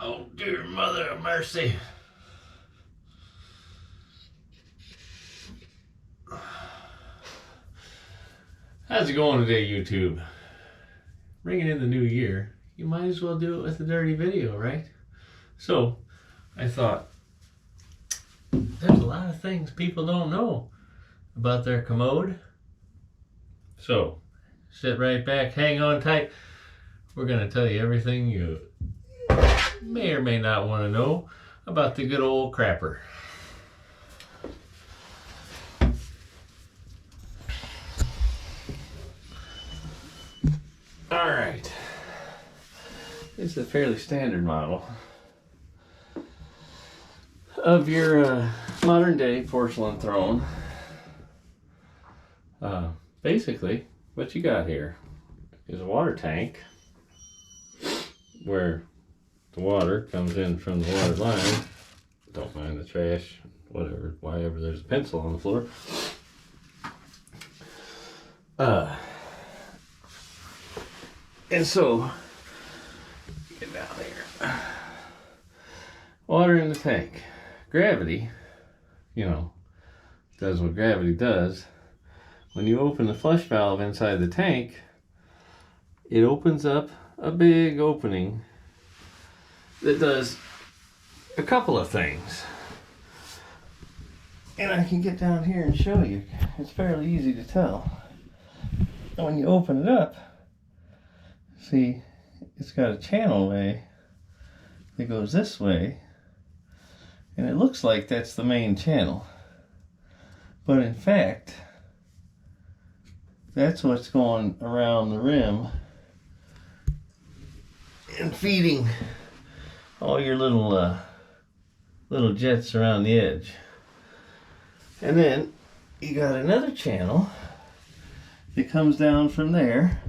Oh, dear mother of mercy. How's it going today, YouTube? Bringing in the new year, you might as well do it with a dirty video, right? So, I thought, there's a lot of things people don't know about their commode. So, sit right back, hang on tight. We're going to tell you everything you may or may not want to know about the good old crapper. Alright, it's a fairly standard model of your modern day porcelain throne. Basically, what you got here is a water tank where the water comes in from the water line. Don't mind the trash, whatever, wherever there's a pencil on the floor. And so, get down here. Water in the tank. Gravity, does what gravity does. When you open the flush valve inside the tank, it opens up a big opening that does a couple of things. And I can get down here and show you. It's fairly easy to tell. When you open it up, see, it's got a channel way that goes this way, and it looks like that's the main channel. But in fact, that's what's going around the rim and feeding all your little jets around the edge. And then you got another channel that comes down from there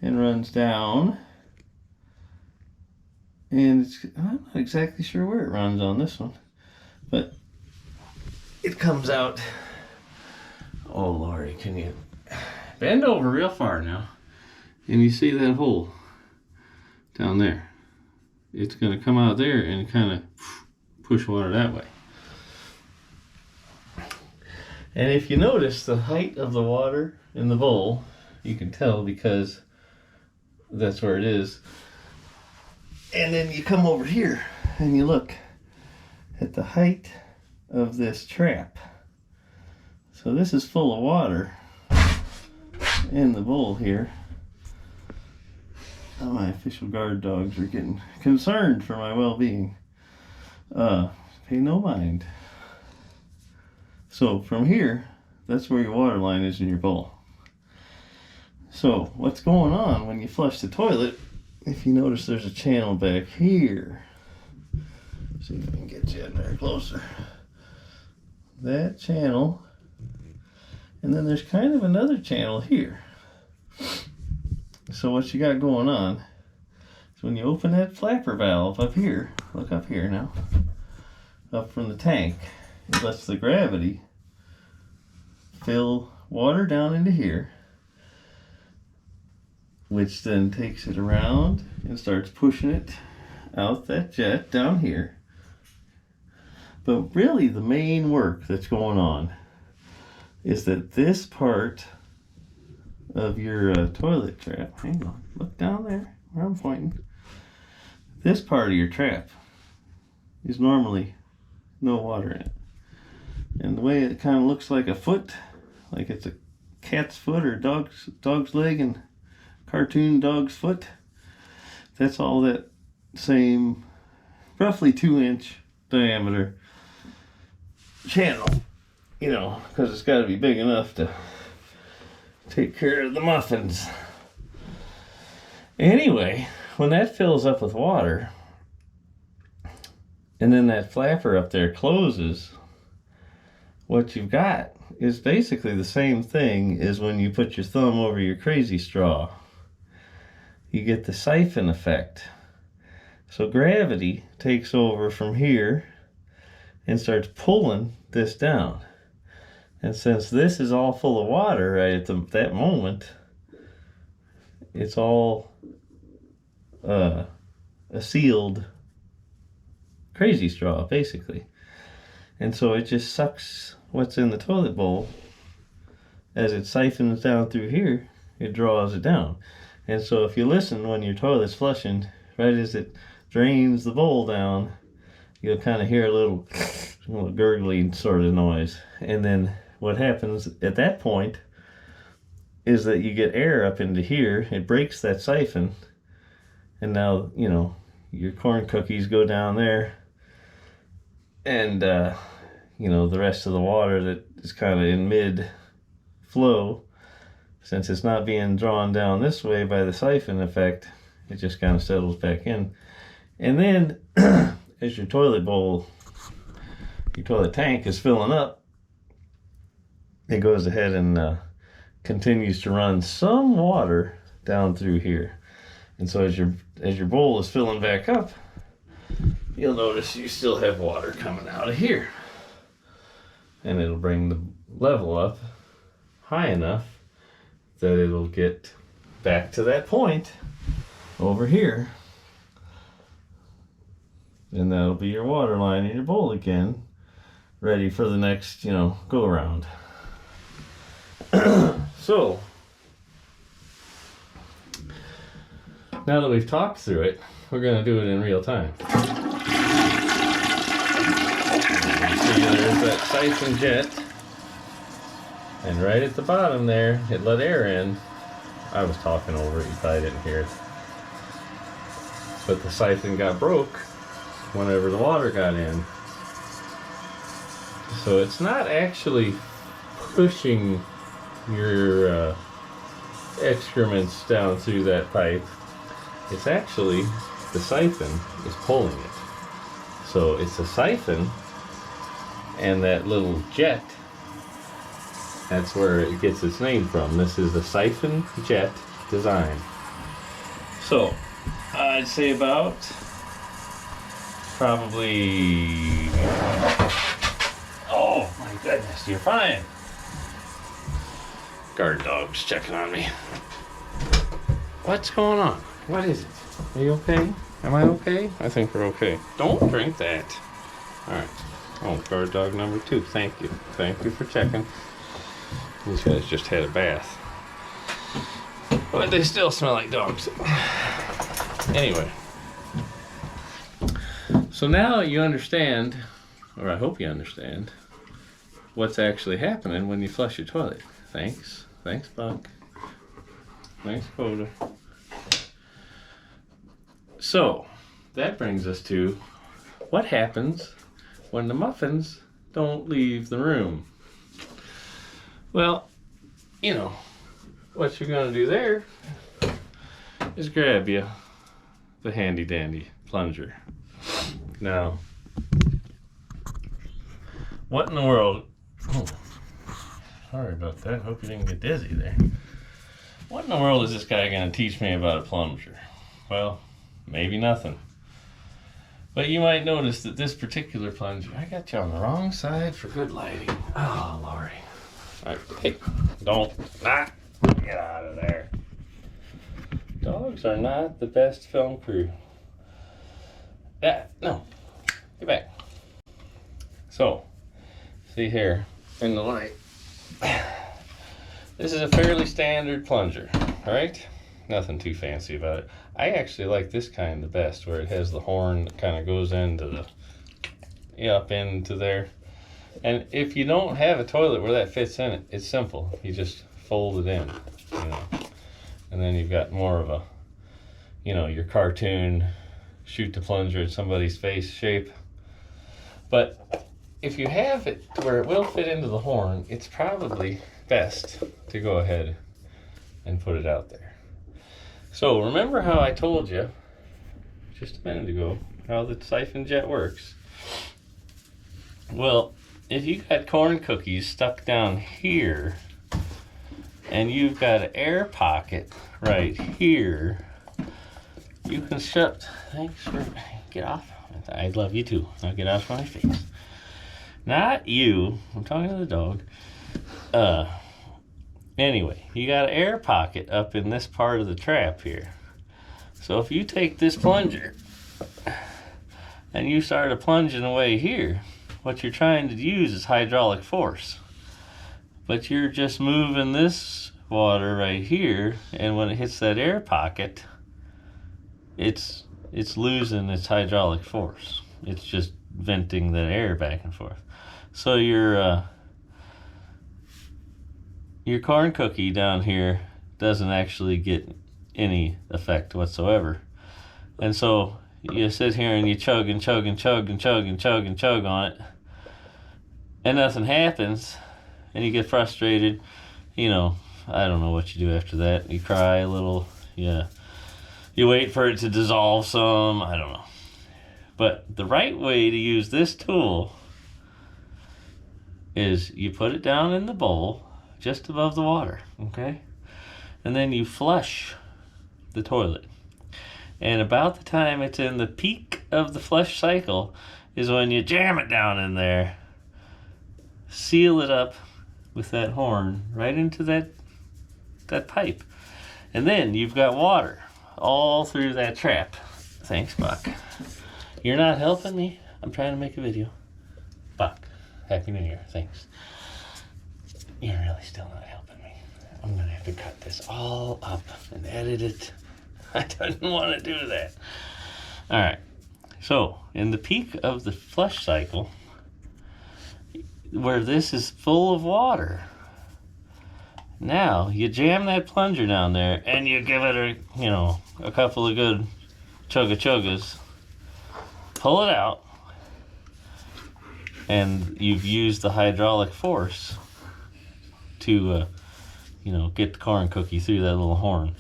and runs down, and I'm not exactly sure where it runs on this one, but it comes out. Oh Lordy, can you bend over real far now? And you see that hole down there? It's going to come out there and kind of push water that way. And if you notice the height of the water in the bowl, you can tell because that's where it is. And then you come over here and you look at the height of this trap. So this is full of water in the bowl here. Oh, my official guard dogs are getting concerned for my well-being. Pay no mind. So from here, that's where your water line is in your bowl. So what's going on when you flush the toilet, if you notice there's a channel back here. See if I can get you in there closer. That channel, and then there's kind of another channel here. So what you got going on is when you open that flapper valve up here, look up here now, up from the tank, it lets the gravity fill water down into here, which then takes it around and starts pushing it out that jet down here. But really the main work that's going on is that this part of your toilet trap, hang on, look down there where I'm pointing, this part of your trap is normally no water in it. And the way it kind of looks like a foot, like it's a cat's foot or dog's leg and cartoon dog's foot, that's all that same roughly 2-inch diameter channel, because it's got to be big enough to take care of the muffins. Anyway, when that fills up with water and then that flapper up there closes, what you've got is basically the same thing as when you put your thumb over your crazy straw. You get the siphon effect. So gravity takes over from here and starts pulling this down. And since this is all full of water right at that moment, it's all a sealed crazy straw, basically. And so it just sucks what's in the toilet bowl. As it siphons down through here, it draws it down. And so if you listen when your toilet's flushing, right as it drains the bowl down, you'll kind of hear a little gurgling sort of noise. And then what happens at that point is that you get air up into here. It breaks that siphon. And now, you know, your corn cookies go down there. And, you know, the rest of the water that is kind of in mid-flow, since it's not being drawn down this way by the siphon effect, it just kind of settles back in. And then, as your toilet tank is filling up, it goes ahead and continues to run some water down through here. And so as your bowl is filling back up, you'll notice you still have water coming out of here. And it'll bring the level up high enough that it'll get back to that point over here. And that'll be your water line in your bowl again, ready for the next, you know, go around. So, now that we've talked through it, we're going to do it in real time. See, there's that siphon jet, and right at the bottom there, it let air in. I was talking over it, you probably didn't hear it. But the siphon got broke whenever the water got in. So it's not actually pushing your excrements down through that pipe. It's actually the siphon is pulling it. So it's a siphon and that little jet, that's where it gets its name from. This is a siphon jet design. So I'd say about probably, oh my goodness, you're fine. Guard dog's checking on me. What's going on? What is it? Are you okay? Am I okay? I think we're okay. Don't drink that. Alright. Oh, guard dog number 2. Thank you. Thank you for checking. These guys just had a bath. But they still smell like dogs. Anyway. So now you understand, or I hope you understand, what's actually happening when you flush your toilet. Thanks. Thanks, Buck. Thanks, Coda. So, that brings us to what happens when the muffins don't leave the room. Well, you know, what you're going to do there is grab you the handy dandy plunger. Now, what in the world... Oh, sorry about that. Hope you didn't get dizzy there. What in the world is this guy going to teach me about a plunger? Well, maybe nothing. But you might notice that this particular plunger, I got you on the wrong side for good lighting. Oh, Lordy. All right, hey, don't, get out of there. Dogs are not the best film crew. No, get back. So, see here in the light. This is a fairly standard plunger, all right? Nothing too fancy about it. I actually like this kind the best, where it has the horn that kind of goes into the, up into there. And if you don't have a toilet where that fits in it, it's simple. You just fold it in, you know. And then you've got more of a, you know, your cartoon shoot the plunger at somebody's face shape. But if you have it to where it will fit into the horn, it's probably best to go ahead and put it out there. So remember how I told you just a minute ago how the siphon jet works? Well, if you got corn cookies stuck down here and you've got an air pocket right here, you can shut, thanks for, get off. I love you too. Now get off my face. Not you, I'm talking to the dog. Anyway, you got an air pocket up in this part of the trap here. So if you take this plunger and you started plunging away here, what you're trying to use is hydraulic force. But you're just moving this water right here, and when it hits that air pocket, it's losing its hydraulic force. It's just venting that air back and forth. So your corn cookie down here doesn't actually get any effect whatsoever. And so you sit here and you chug and chug and chug and chug and chug and chug on it, and nothing happens, and you get frustrated. You know, I don't know what you do after that. You cry a little, yeah. You wait for it to dissolve some, I don't know. But the right way to use this tool is you put it down in the bowl just above the water, okay? And then you flush the toilet. And about the time it's in the peak of the flush cycle is when you jam it down in there, seal it up with that horn right into that pipe. And then you've got water all through that trap. Thanks, Buck. You're not helping me. I'm trying to make a video. Buck, Happy New Year. Thanks. You're really still not helping me. I'm going to have to cut this all up and edit it. I didn't want to do that. All right. So, in the peak of the flush cycle, where this is full of water, now you jam that plunger down there and you give it a couple of good chugga-chuggas, pull it out, and you've used the hydraulic force to get the corn cookie through that little horn.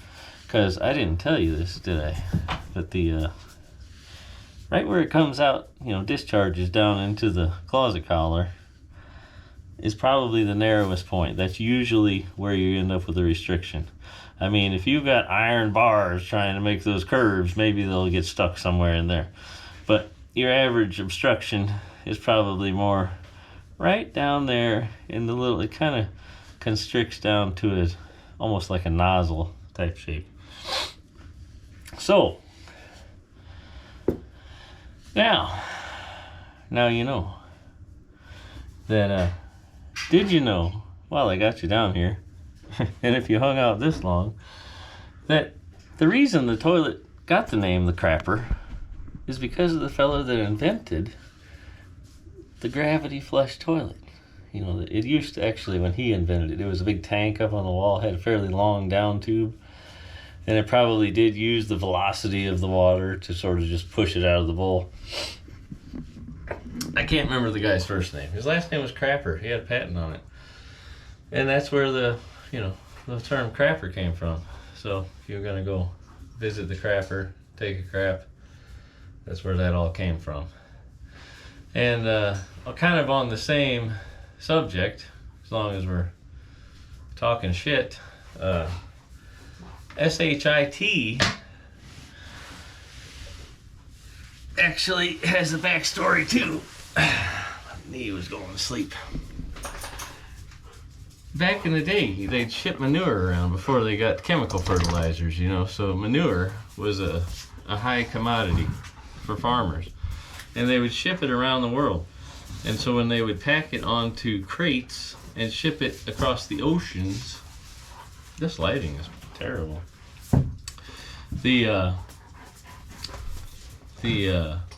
Because I didn't tell you this, did I? But the right where it comes out, discharges down into the closet collar, is probably the narrowest point. That's usually where you end up with a restriction. I mean, if you've got iron bars trying to make those curves, maybe they'll get stuck somewhere in there. But your average obstruction is probably more right down there in the little, it kind of constricts down to almost like a nozzle type shape. So, now you know that, did you know, while I got you down here, and if you hung out this long, that the reason the toilet got the name the Crapper is because of the fellow that invented the gravity flush toilet. It used to actually, when he invented it, it was a big tank up on the wall, had a fairly long down tube, and it probably did use the velocity of the water to sort of just push it out of the bowl. I can't remember the guy's first name. His last name was Crapper. He had a patent on it. And that's where the term crapper came from. So if you're going to go visit the crapper, take a crap, that's where that all came from. And kind of on the same subject, as long as we're talking shit, SHIT actually has a backstory too. My knee was going to sleep. Back in the day, they'd ship manure around before they got chemical fertilizers, so manure was a high commodity for farmers. And they would ship it around the world. And so when they would pack it onto crates and ship it across the oceans, this lighting is terrible. The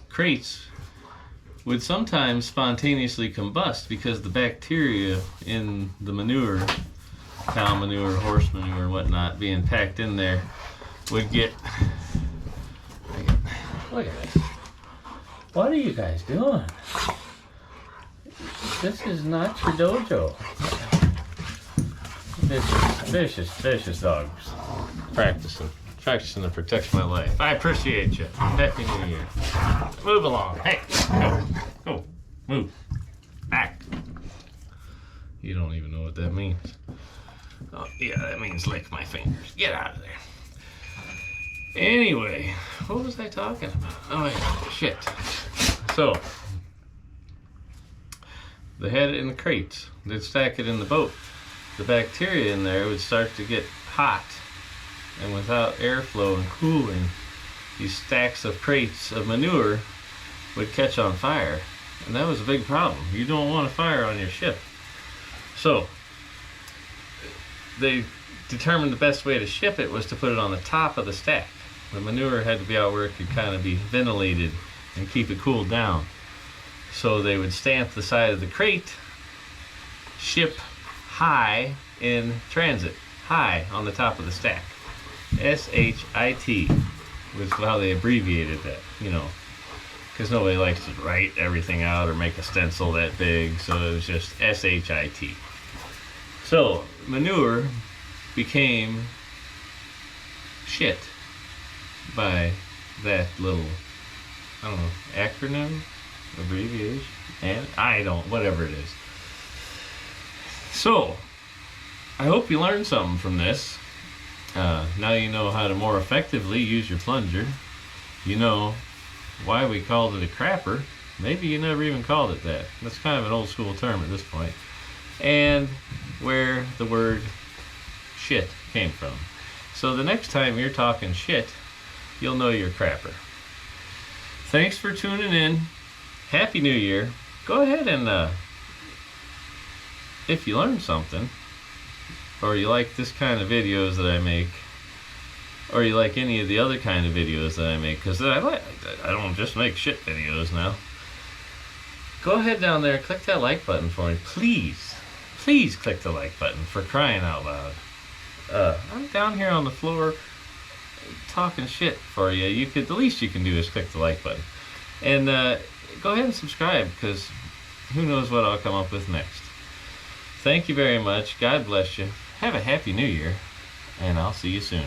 crates would sometimes spontaneously combust because the bacteria in the manure, cow manure, horse manure, and whatnot, being packed in there, would get... Look at this. What are you guys doing? This is not your dojo. Vicious dogs. Practicing to protect my life. I appreciate you. Happy New Year. Move along. Hey, go. Move. Back. You don't even know what that means. Oh, yeah, that means lick my fingers. Get out of there. Anyway, what was I talking about? Oh, yeah, shit. So, they had it in the crates. They'd stack it in the boat. The bacteria in there would start to get hot. And without airflow and cooling, these stacks of crates of manure would catch on fire, and that was a big problem. You don't want a fire on your ship. So they determined the best way to ship it was to put it on the top of the stack. The manure had to be out where it could kind of be ventilated and keep it cooled down. So they would stamp the side of the crate, ship high in transit, high on the top of the stack. S-H-I-T was how they abbreviated that, because nobody likes to write everything out or make a stencil that big, so it was just S-H-I-T. So manure became shit by that little, acronym, abbreviation, and whatever it is. So I hope you learned something from this. Now you know how to more effectively use your plunger. You know why we called it a crapper. Maybe you never even called it that. That's kind of an old school term at this point. And where the word shit came from. So the next time you're talking shit, you'll know you're a crapper. Thanks for tuning in. Happy New Year. Go ahead and, if you learned something, or you like this kind of videos that I make, or you like any of the other kind of videos that I make, because I don't just make shit videos now. Go ahead down there, click that like button for me. Please click the like button, for crying out loud. I'm down here on the floor talking shit for you. The least you can do is click the like button. And go ahead and subscribe, because who knows what I'll come up with next. Thank you very much. God bless you. Have a happy new year, and I'll see you soon.